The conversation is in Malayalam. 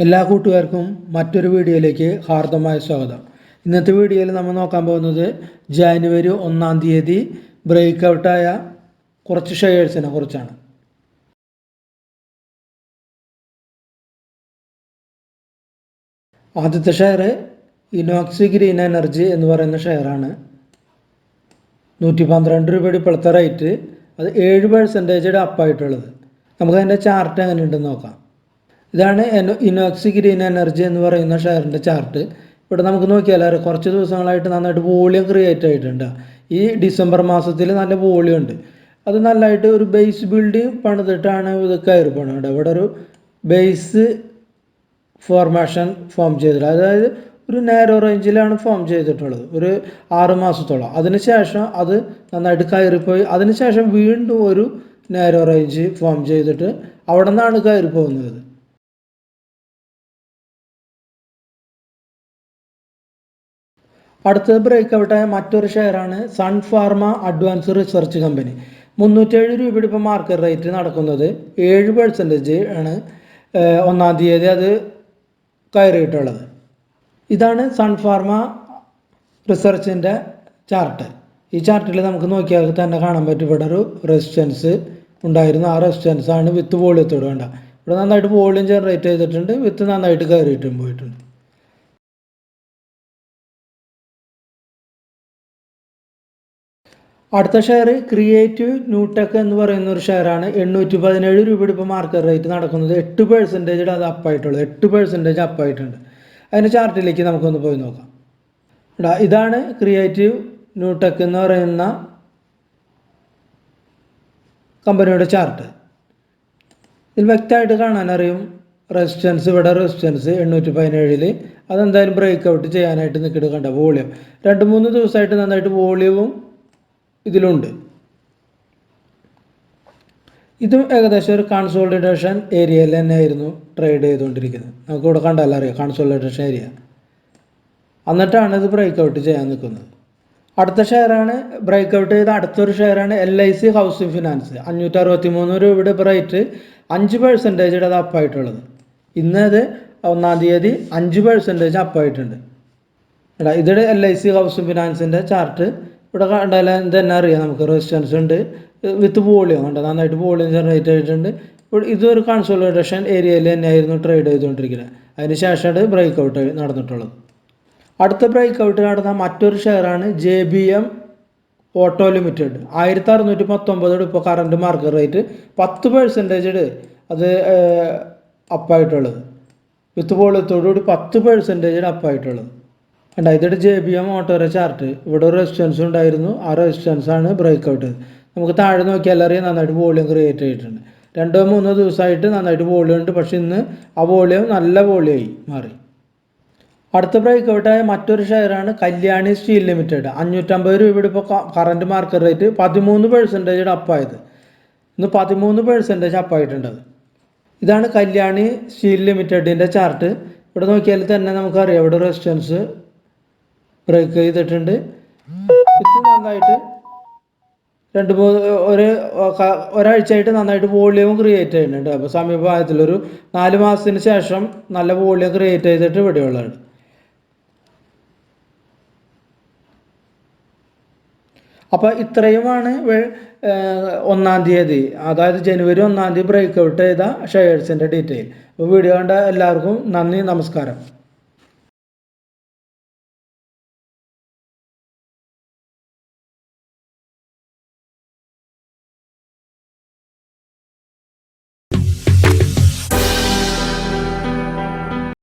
എല്ലാ കൂട്ടുകാർക്കും മറ്റൊരു വീഡിയോയിലേക്ക് ഹാർദമായ സ്വാഗതം. ഇന്നത്തെ വീഡിയോയിൽ നമ്മൾ നോക്കാൻ പോകുന്നത് ജാനുവരി 1-ാം തീയതി ബ്രേക്ക് ഔട്ടായ കുറച്ച് ഷെയർസിനെ കുറിച്ചാണ്. ആദ്യത്തെ ഷെയർ ഇനോക്സ് ഗ്രീൻ എനർജി എന്ന് പറയുന്ന ഷെയറാണ്. 112 രൂപയുടെ ഇപ്പോഴത്തെ റേറ്റ്. അത് 7% അപ്പായിട്ടുള്ളത്. നമുക്കതിൻ്റെ ചാർട്ട് എങ്ങനെ ഉണ്ടെന്ന് നോക്കാം. ഇതാണ് ഇനോക്സ് ഗ്രീൻ എനർജി എന്ന് പറയുന്ന ഷെയറിൻ്റെ ചാർട്ട്. ഇവിടെ നമുക്ക് നോക്കിയാൽ കുറച്ച് ദിവസങ്ങളായിട്ട് നന്നായിട്ട് വോളിയം ക്രിയേറ്റ് ആയിട്ടുണ്ട്. ഈ ഡിസംബർ മാസത്തിൽ നല്ല വോളിയം ഉണ്ട്. അത് നല്ലതായിട്ട് ഒരു ബേസ് ബിൽഡിങ് പണിതിട്ടാണ് ഇത് കയറി പോണത്. ഇവിടെ ഒരു ബേസ് ഫോർമേഷൻ ഫോം ചെയ്തിട്ടുള്ളത്. അതായത് ഒരു നാരോ റേഞ്ചിലാണ് ഫോം ചെയ്തിട്ടുള്ളത് ഒരു 6 മാസത്തോളം. അതിനുശേഷം അത് നന്നായിട്ട് കയറിപ്പോയി. അതിനുശേഷം വീണ്ടും ഒരു നാരോ റേഞ്ച് ഫോം ചെയ്തിട്ട് അവിടെ നിന്നാണ് കയറി പോകുന്നത്. അടുത്തത് ബ്രേക്ക് ഔട്ടായ മറ്റൊരു ഷെയറാണ് Sun Pharma advance research company. 307 രൂപയുടെ ഇപ്പോൾ മാർക്കറ്റ് റേറ്റ് നടക്കുന്നത്. 7% ആണ് 1-ാം തീയതി അത് കയറിയിട്ടുള്ളത്. ഇതാണ് സൺ ഫാർമ റിസർച്ചിൻ്റെ ചാർട്ട്. ഈ ചാർട്ടിൽ നമുക്ക് നോക്കിയാൽ തന്നെ കാണാൻ പറ്റും ഇവിടെ ഒരു റെസിസ്റ്റൻസ് ഉണ്ടായിരുന്നു. ആ റെസിസ്റ്റൻസ് ആണ് വിത്ത് വോളിയത്തോട് വേണ്ട. ഇവിടെ നന്നായിട്ട് വോളിയം ജനറേറ്റ് ചെയ്തിട്ടുണ്ട്. വിത്ത് നന്നായിട്ട് കയറിയിട്ടും പോയിട്ടുണ്ട്. അടുത്ത ഷെയർ ക്രിയേറ്റീവ് ന്യൂടെക് എന്ന് പറയുന്ന ഒരു ഷെയറാണ്. 817 രൂപയുടെ ഇപ്പോൾ മാർക്കറ്റ് റേറ്റ് നടക്കുന്നത്. 8% അത് അപ്പായിട്ടുള്ളത്. 8% അപ്പായിട്ടുണ്ട്. അതിൻ്റെ ചാർട്ടിലേക്ക് നമുക്കൊന്ന് പോയി നോക്കാം. ഇതാണ് ക്രിയേറ്റീവ് ന്യൂടെക് എന്ന് പറയുന്ന കമ്പനിയുടെ ചാർട്ട്. ഇതിൽ വ്യക്തമായിട്ട് കാണാനറിയും റെസിസ്റ്റൻസ്. ഇവിടെ റെസിസ്റ്റൻസ് 817 അതെന്തായാലും ബ്രേക്ക് ഔട്ട് ചെയ്യാനായിട്ട് നിൽക്കുന്നത് കണ്ട വോളിയം 2-3 ദിവസമായിട്ട് നന്നായിട്ട് വോളിയവും ഇതിലുണ്ട്. ഇതും ഏകദേശം ഒരു കൺസോളിഡേഷൻ ഏരിയയിൽ തന്നെയായിരുന്നു ട്രേഡ് ചെയ്തുകൊണ്ടിരിക്കുന്നത്. നമുക്കിവിടെ കണ്ടാൽ അറിയാം കൺസോളിഡേഷൻ ഏരിയ. എന്നിട്ടാണ് ഇത് ബ്രേക്ക് ഔട്ട് ചെയ്യാൻ നിൽക്കുന്നത്. അടുത്ത ഷെയറാണ് ബ്രേക്ക് ഔട്ട് ചെയ്ത അടുത്തൊരു ഷെയറാണ് LIC ഹൗസിംഗ് ഫിനാൻസ്. 563 രൂപയുടെ റേറ്റ് 5% അത് അപ്പായിട്ടുള്ളത്. ഇന്ന് അത് 1-ാം തീയതി 5% അപ്പായിട്ടുണ്ട്. ഇതൊരു LIC ഹൗസിംഗ് ഫിനാൻസിൻ്റെ ചാർട്ട്. ഇവിടെ കണ്ടാൽ തന്നെ അറിയാം നമുക്ക് റെസിസ്റ്റൻസ് ഉണ്ട് വിത്ത് വോളിയം ഉണ്ട്. നന്നായിട്ട് വോളിയം ജനറേറ്റ് ആയിട്ടുണ്ട്. ഇതൊരു കൺസോളിഡേഷൻ ഏരിയയിൽ തന്നെയായിരുന്നു ട്രേഡ് ചെയ്തുകൊണ്ടിരിക്കുന്നത്. അതിന് ശേഷമാണ് ബ്രേക്ക് ഔട്ട് നടന്നിട്ടുള്ളത്. അടുത്ത ബ്രേക്ക് ഔട്ട് നടന്ന മറ്റൊരു ഷെയറാണ് JBM ഓട്ടോ ലിമിറ്റഡ്. 1619 ഇപ്പോൾ കറണ്ട് മാർക്കറ്റ് റേറ്റ്. 10% അത് അപ്പായിട്ടുള്ളത്. വിത്ത് വോളിയത്തോടുകൂടി 10% അപ്പായിട്ടുള്ളത്. ഇതൊരു JBM ഓട്ടോയുടെ ചാർട്ട്. ഇവിടെ ഒരു റെസിസ്റ്റൻസ് ഉണ്ടായിരുന്നു. ആ റെസിസ്റ്റൻസ് ആണ് ബ്രേക്ക് ഔട്ട്. നമുക്ക് താഴെ നോക്കിയാൽ അറിയാം നന്നായിട്ട് വോളിയം ക്രിയേറ്റ് ചെയ്തിട്ടുണ്ട്. 2-3 ദിവസമായിട്ട് നന്നായിട്ട് വോളിയം ഉണ്ട്. പക്ഷെ ഇന്ന് ആ വോളിയം നല്ല വോളിയമായി മാറി. അടുത്ത ബ്രേക്ക് ഔട്ടായ മറ്റൊരു ഷെയറാണ് കല്യാണി സ്റ്റീൽ ലിമിറ്റഡ്. 550 രൂപയുടെ ഇപ്പോൾ കറണ്ട് മാർക്കറ്റ് റേറ്റ്. 13% അപ്പായത്. ഇന്ന് 13% അപ്പായിട്ടുണ്ട്. ഇതാണ് കല്യാണി സ്റ്റീൽ ലിമിറ്റഡിൻ്റെ ചാർട്ട്. ഇവിടെ നോക്കിയാൽ തന്നെ നമുക്കറിയാം ഇവിടെ റെസിസ്റ്റൻസ് ബ്രേക്ക് ചെയ്തിട്ടുണ്ട്. ഇത് നന്നായിട്ട് 2-3 ഒരാഴ്ചയായിട്ട് നന്നായിട്ട് വോളിയവും ക്രിയേറ്റ് ചെയ്യുന്നുണ്ട്. അപ്പോൾ സമീപഭാഗത്തിലൊരു 4 മാസത്തിന് ശേഷം നല്ല വോളിയം ക്രിയേറ്റ് ചെയ്തിട്ട് ഇവിടെയുള്ളതാണ്. അപ്പോൾ ഇത്രയുമാണ് 1-ാം തീയതി അതായത് ജനുവരി 1-ാം തീയതി ബ്രേക്ക് ഔട്ട് ചെയ്ത ഷെയർസിൻ്റെ ഡീറ്റെയിൽ. അപ്പോൾ വീഡിയോ കണ്ട എല്ലാവർക്കും നന്ദി, നമസ്കാരം.